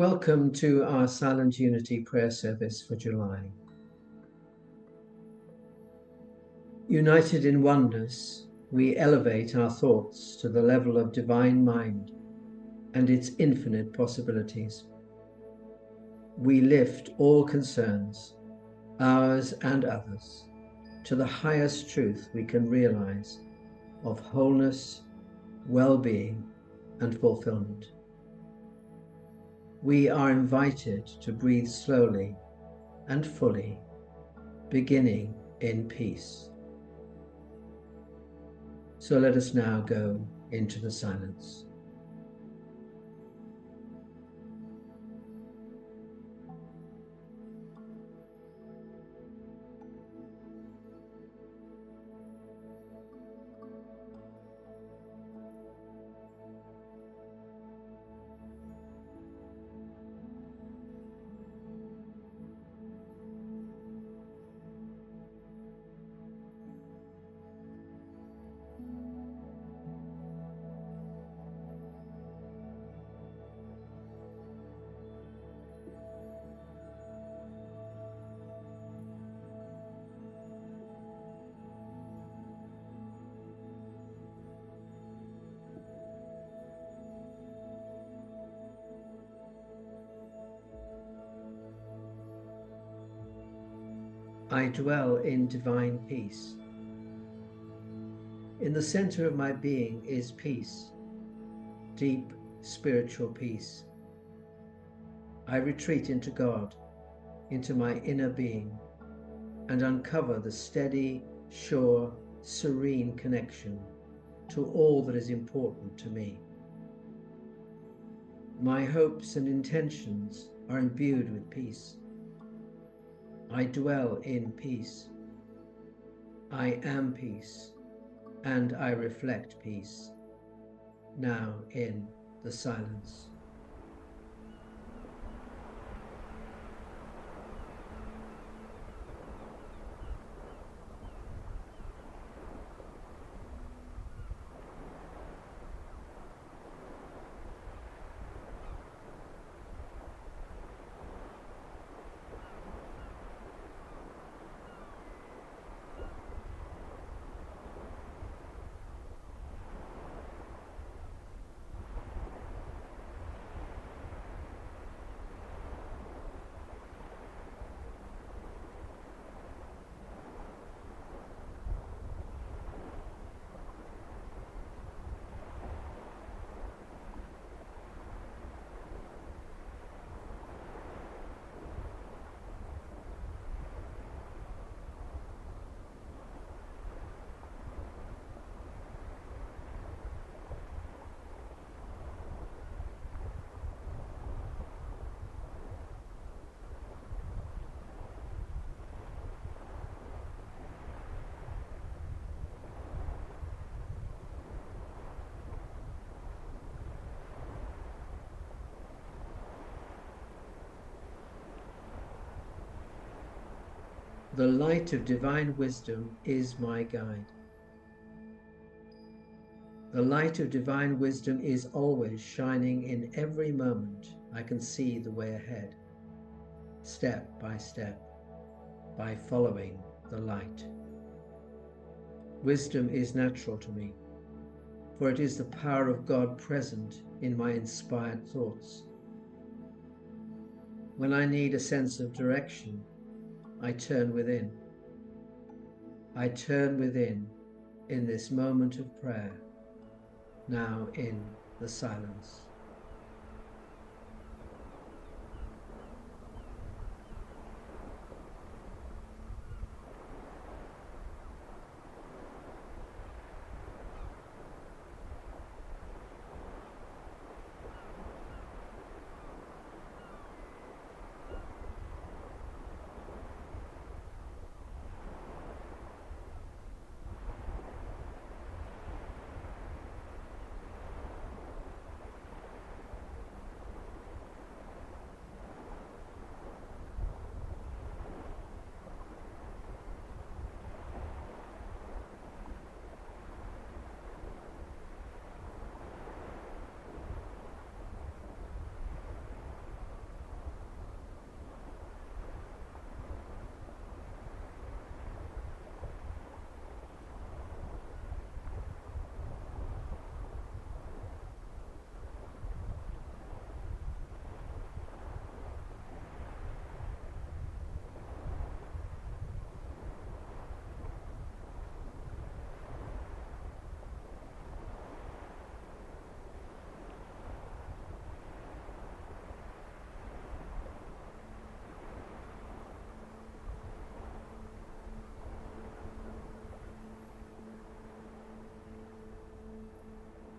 Welcome to our Silent Unity prayer service for July. United in oneness, we elevate our thoughts to the level of divine mind and its infinite possibilities. We lift all concerns, ours and others, to the highest truth we can realize of wholeness, well-being, and fulfillment. We are invited to breathe slowly and fully, beginning in peace. So let us now go into the silence. I dwell in divine peace. In the center of my being is peace, deep spiritual peace. I retreat into God, into my inner being, and uncover the steady, sure, serene connection to all that is important to me. My hopes and intentions are imbued with peace. I dwell in peace. I am peace, and I reflect peace, now in the silence. The light of divine wisdom is my guide. The light of divine wisdom is always shining in every moment. I can see the way ahead, step by step, by following the light. Wisdom is natural to me, for it is the power of God present in my inspired thoughts. When I need a sense of direction, I turn within. I turn within in this moment of prayer, now in the silence.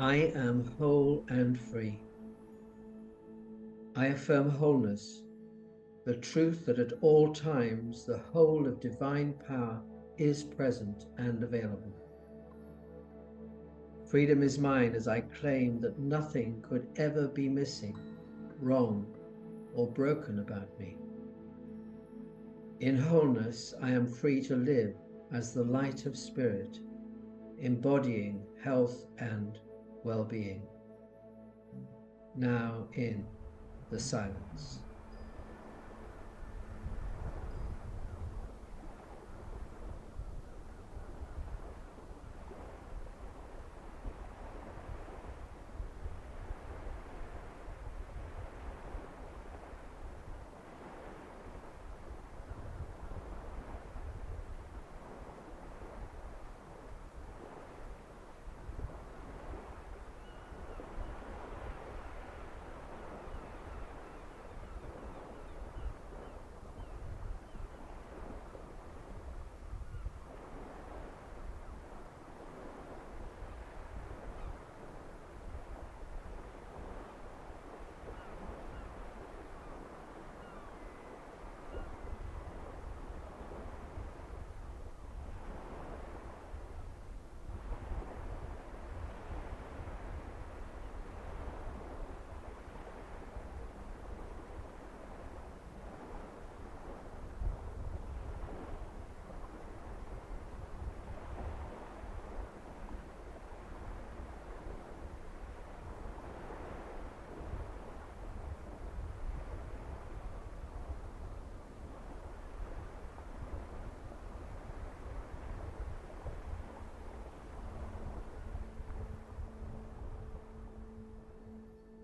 I am whole and free. I affirm wholeness, the truth that at all times the whole of divine power is present and available. Freedom is mine as I claim that nothing could ever be missing, wrong, or broken about me. In wholeness, I am free to live as the light of spirit, embodying health and well-being. Now in the silence.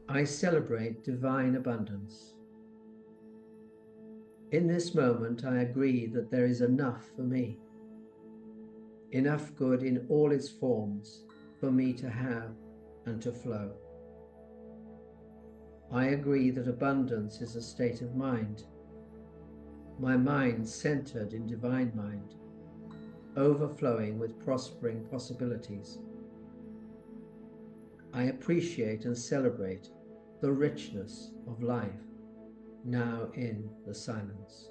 I celebrate divine abundance. In this moment, I agree that there is enough for me, enough good in all its forms for me to have and to flow. I agree that abundance is a state of mind, my mind centered in divine mind, overflowing with prospering possibilities. I appreciate and celebrate the richness of life, now in the silence.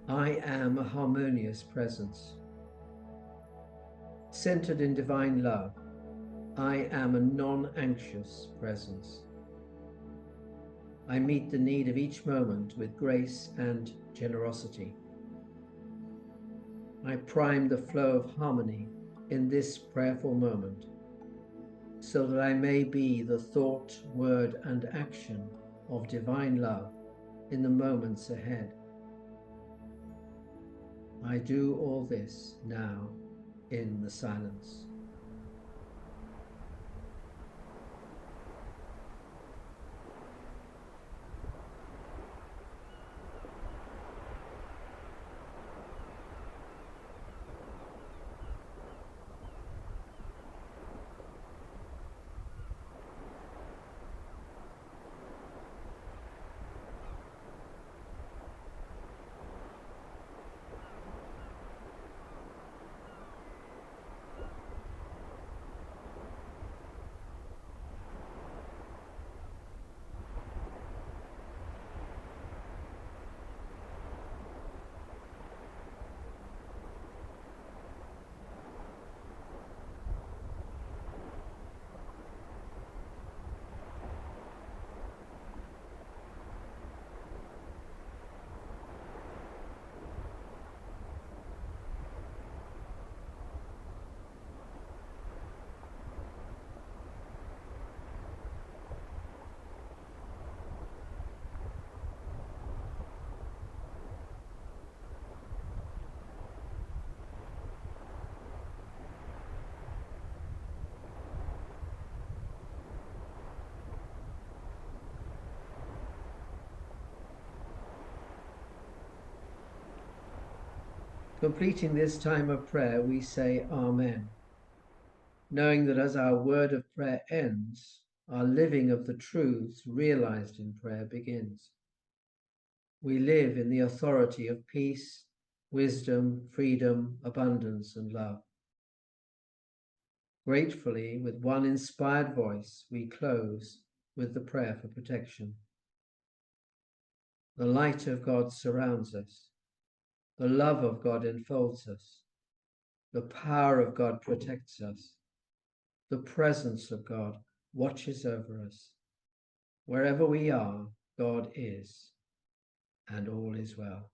I am a harmonious presence. Centered in divine love, I am a non-anxious presence. I meet the need of each moment with grace and generosity. I prime the flow of harmony in this prayerful moment, so that I may be the thought, word, and action of divine love in the moments ahead. I do all this now in the silence. Completing this time of prayer, we say Amen, knowing that as our word of prayer ends, our living of the truths realized in prayer begins. We live in the authority of peace, wisdom, freedom, abundance, and love. Gratefully, with one inspired voice, we close with the prayer for protection. The light of God surrounds us. The love of God enfolds us. The power of God protects us. The presence of God watches over us. Wherever we are, God is, and all is well.